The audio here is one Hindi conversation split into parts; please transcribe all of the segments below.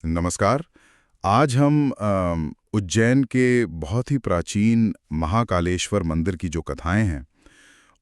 नमस्कार। आज हम उज्जैन के बहुत ही प्राचीन महाकालेश्वर मंदिर की जो कथाएं हैं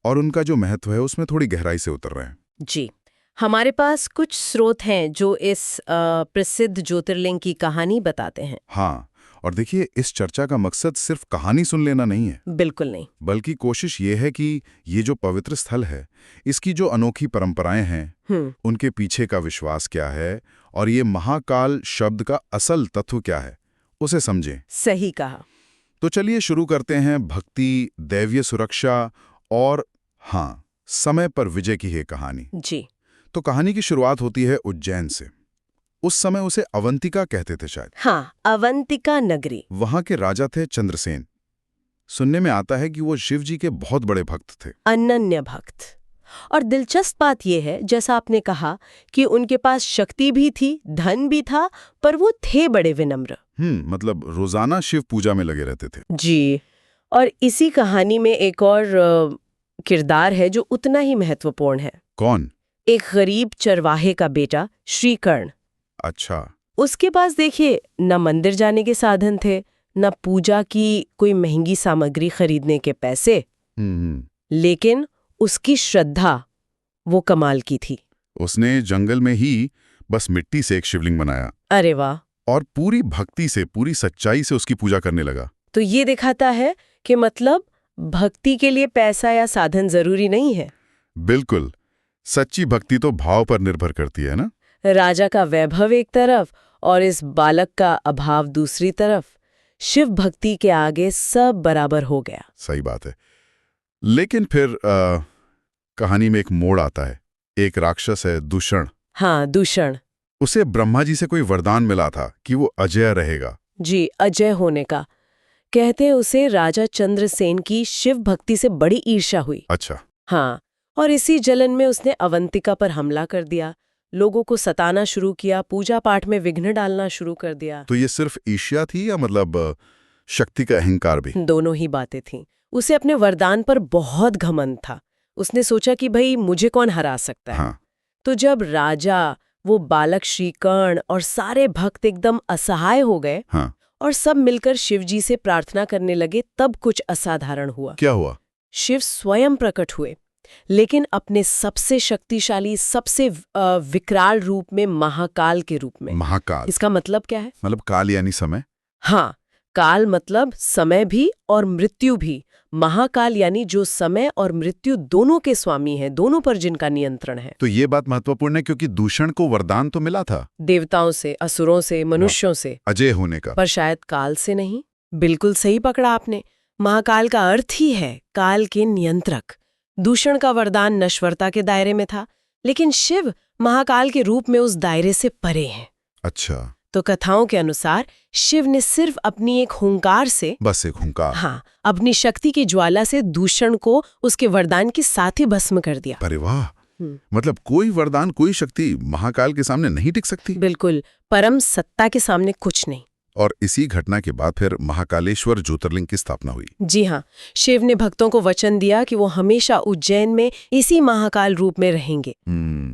और उनका जो महत्व है उसमें थोड़ी गहराई से उतर रहे हैं। जी, हमारे पास कुछ स्रोत हैं जो इस प्रसिद्ध ज्योतिर्लिंग की कहानी बताते हैं। हाँ, और देखिए, इस चर्चा का मकसद सिर्फ कहानी सुन लेना नहीं है, बिल्कुल नहीं। बल्कि कोशिश ये है कि ये जो पवित्र स्थल है, इसकी जो अनोखी परंपराएं हैं, उनके पीछे का विश्वास क्या है और ये महाकाल शब्द का असल तत्व क्या है, उसे समझें। सही कहा। तो चलिए शुरू करते हैं भक्ति, दैवीय सुरक्षा और हाँ, समय पर विजय की ये कहानी। जी। तो कहानी की शुरुआत होती है उज्जैन से। उस समय उसे अवंतिका कहते थे शायद। हाँ, अवंतिका नगरी। वहां के राजा थे चंद्रसेन। सुनने में आता है कि वो शिव जी के बहुत बड़े भक्त थे। अनन्य भक्त। और दिलचस्प बात यह है, जैसा आपने कहा, कि उनके पास शक्ति भी थी, धन भी था, पर वो थे बड़े विनम्र। मतलब रोजाना शिव पूजा में लगे रहते थे। जी। और इसी कहानी में एक और किरदार है जो उतना ही महत्वपूर्ण है। कौन? एक गरीब चरवाहे का बेटा श्रीकर्ण। अच्छा। उसके पास देखिए, न मंदिर जाने के साधन थे, न पूजा की कोई महंगी सामग्री खरीदने के पैसे। लेकिन उसकी श्रद्धा वो कमाल की थी। उसने जंगल में ही बस मिट्टी से एक शिवलिंग बनाया। अरे वाह! और पूरी भक्ति से, पूरी सच्चाई से उसकी पूजा करने लगा। तो ये दिखाता है कि मतलब भक्ति के लिए पैसा या साधन जरूरी नहीं है। बिल्कुल। सच्ची भक्ति तो भाव पर निर्भर करती है ना। राजा का वैभव एक तरफ और इस बालक का अभाव दूसरी तरफ, शिव भक्ति के आगे सब बराबर हो गया। सही बात है। लेकिन फिर कहानी में एक मोड़ आता है। एक राक्षस है दूषण। हाँ, दूषण। उसे ब्रह्मा जी से कोई वरदान मिला था कि वो अजय रहेगा। जी, अजय होने का। कहते हैं उसे राजा चंद्रसेन की शिव भक्ति से बड़ी ईर्ष्या हुई। अच्छा। हाँ, और इसी जलन में उसने अवंतिका पर हमला कर दिया, लोगों को सताना शुरू किया, पूजा पाठ में विघ्न डालना शुरू कर दिया। तो ये सिर्फ ईर्ष्या थी या मतलब शक्ति का अहंकार भी? दोनों ही बातें थीं। उसे अपने वरदान पर बहुत घमंड था। उसने सोचा कि भाई मुझे कौन हरा सकता है। हाँ। तो जब राजा, वो बालक श्रीकर्ण और सारे भक्त एकदम असहाय हो गए, हाँ। और सब मिलकर शिवजी से प्रार्थना करने लगे, तब कुछ असाधारण हुआ। क्या हुआ? शिव स्वयं प्रकट हुए, लेकिन अपने सबसे शक्तिशाली, सबसे विकराल रूप में, महाकाल के रूप में। महाकाल? इसका मतलब क्या है? मतलब काल यानी समय? हाँ, काल मतलब समय भी और मृत्यु भी। महाकाल यानी जो समय और मृत्यु दोनों के स्वामी है, दोनों पर जिनका नियंत्रण है। तो ये बात महत्वपूर्ण है क्योंकि दूषण को वरदान तो मिला था देवताओं से, असुरों से, मनुष्यों से, अजय होने का। पर शायद काल से नहीं। बिल्कुल सही पकड़ा आपने। महाकाल का अर्थ ही है काल के नियंत्रक। दूषण का वरदान नश्वरता के दायरे में था, लेकिन शिव महाकाल के रूप में उस दायरे से परे हैं। अच्छा। तो कथाओं के अनुसार शिव ने सिर्फ अपनी एक हुंकार से, बस एक हुंकार, हाँ, अपनी शक्ति की ज्वाला से दूषण को उसके वरदान के साथ ही भस्म कर दिया। अरे वाह! मतलब कोई वरदान, कोई शक्ति महाकाल के सामने नहीं टिक सकती। बिल्कुल, परम सत्ता के सामने कुछ नहीं। और इसी घटना के बाद फिर महाकालेश्वर ज्योतिर्लिंग की स्थापना हुई। जी हाँ, शिव ने भक्तों को वचन दिया कि वो हमेशा उज्जैन में इसी महाकाल रूप में रहेंगे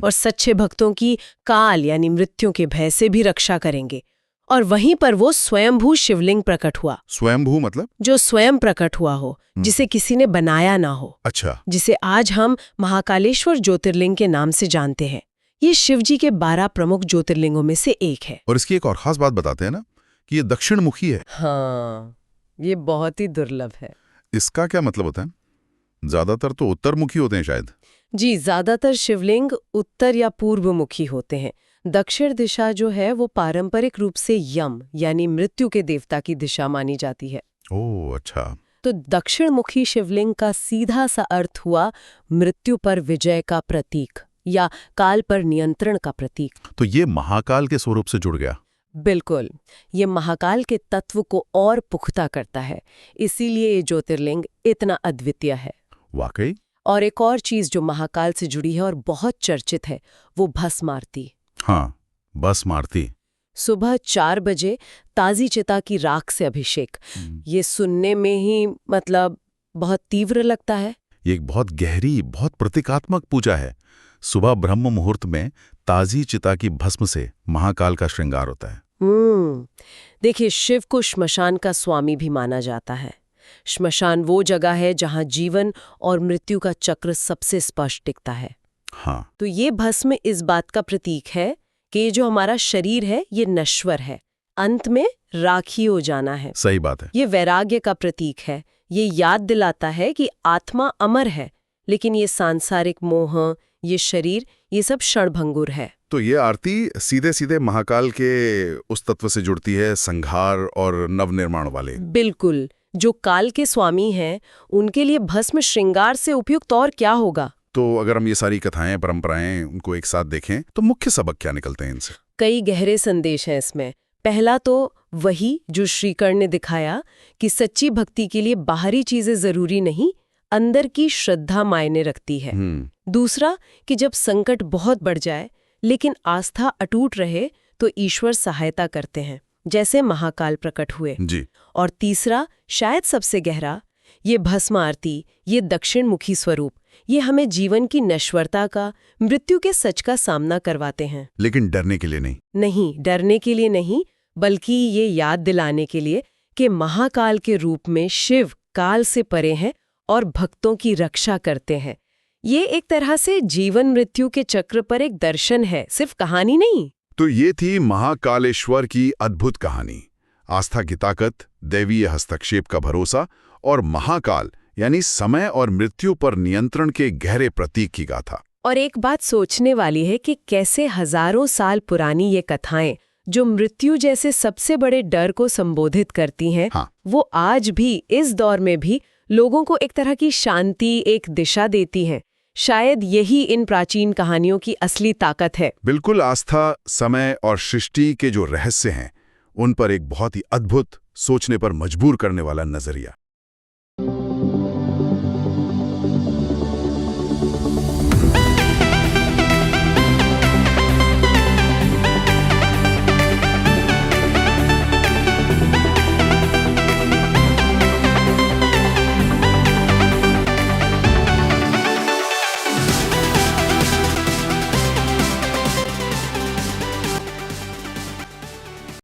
और सच्चे भक्तों की काल यानी मृत्यु के भय से भी रक्षा करेंगे। और वहीं पर वो स्वयंभू शिवलिंग प्रकट हुआ। स्वयंभू मतलब? जो स्वयं प्रकट हुआ हो, जिसे किसी ने बनाया ना हो। अच्छा। जिसे आज हम महाकालेश्वर ज्योतिर्लिंग के नाम से जानते हैं। ये शिवजी के 12 प्रमुख ज्योतिर्लिंगों में से एक है। और इसकी एक और खास बात बताते हैं ना कि ये दक्षिण मुखी है। हाँ, ये बहुत ही दुर्लभ है। इसका क्या मतलब होता है? ज्यादातर तो उत्तर मुखी होते हैं शायद। जी, ज्यादातर शिवलिंग उत्तर या पूर्व मुखी होते हैं। दक्षिण दिशा जो है वो पारंपरिक रूप से यम यानी मृत्यु के देवता की दिशा मानी जाती है। ओह, अच्छा। तो दक्षिण मुखी शिवलिंग का सीधा सा अर्थ हुआ मृत्यु पर विजय का प्रतीक या काल पर नियंत्रण का प्रतीक। तो ये महाकाल के स्वरूप से जुड़ गया। बिल्कुल, ये महाकाल के तत्व को और पुख्ता करता है, इसीलिए ये ज्योतिर्लिंग इतना अद्वितीय है। वाकई। और एक और चीज जो महाकाल से जुड़ी है और बहुत चर्चित है, वो भस्म आरती। हाँ, भस्म आरती। सुबह 4 बजे ताजी चिता की राख से अभिषेक। ये सुनने में ही मतलब बहुत तीव्र लगता है। ये एक बहुत गहरी, बहुत प्रतीकात्मक पूजा है। सुबह ब्रह्म मुहूर्त में ताजी चिता की भस्म से महाकाल का श्रृंगार होता है। देखिए, शिव को श्मशान का स्वामी भी माना जाता है। श्मशान वो जगह है जहां जीवन और मृत्यु का चक्र सबसे स्पष्ट दिखता है। हाँ, तो ये भस्म इस बात का प्रतीक है कि ये जो हमारा शरीर है ये नश्वर है, अंत में राखी हो जाना है। सही बात है। ये वैराग्य का प्रतीक है। ये याद दिलाता है कि आत्मा अमर है, लेकिन ये सांसारिक मोह, ये शरीर, ये सब क्षणभंगुर है। तो ये आरती सीधे सीधे महाकाल के उस तत्व से जुड़ती है, संहार और नवनिर्माण वाले। बिल्कुल। जो काल के स्वामी हैं, उनके लिए भस्म श्रृंगार से उपयुक्त और क्या होगा? तो अगर हम ये सारी कथाएं, परंपराएं उनको एक साथ देखें तो मुख्य सबक क्या निकलते हैं इनसे? कई गहरे संदेश हैं इसमें। पहला तो वही जो श्रीकर्ण ने दिखाया कि सच्ची भक्ति के लिए बाहरी चीजें जरूरी नहीं, अंदर की श्रद्धा मायने रखती है। दूसरा कि जब संकट बहुत बढ़ जाए लेकिन आस्था अटूट रहे तो ईश्वर सहायता करते हैं, जैसे महाकाल प्रकट हुए जी। और तीसरा, शायद सबसे गहरा, ये भस्म आरती, ये दक्षिण मुखी स्वरूप, ये हमें जीवन की नश्वरता का, मृत्यु के सच का सामना करवाते हैं। लेकिन डरने के लिए नहीं। नहीं, डरने के लिए नहीं, बल्कि ये याद दिलाने के लिए कि महाकाल के रूप में शिव काल से परे हैं और भक्तों की रक्षा करते हैं। ये एक तरह से जीवन मृत्यु के चक्र पर एक दर्शन है, सिर्फ कहानी नहीं। तो ये थी महाकालेश्वर की अद्भुत कहानी। आस्था की ताकत, दैवीय हस्तक्षेप का भरोसा और महाकाल यानी समय और मृत्यु पर नियंत्रण के गहरे प्रतीक की गाथा। और एक बात सोचने वाली है कि कैसे हजारों साल पुरानी ये कथाएं जो मृत्यु जैसे सबसे बड़े डर को संबोधित करती हैं, हाँ। वो आज भी इस दौर में भी लोगों को एक तरह की शांति, एक दिशा देती हैं। शायद यही इन प्राचीन कहानियों की असली ताकत है। बिल्कुल, आस्था, समय और सृष्टि के जो रहस्य हैं, उन पर एक बहुत ही अद्भुत, सोचने पर मजबूर करने वाला नजरिया।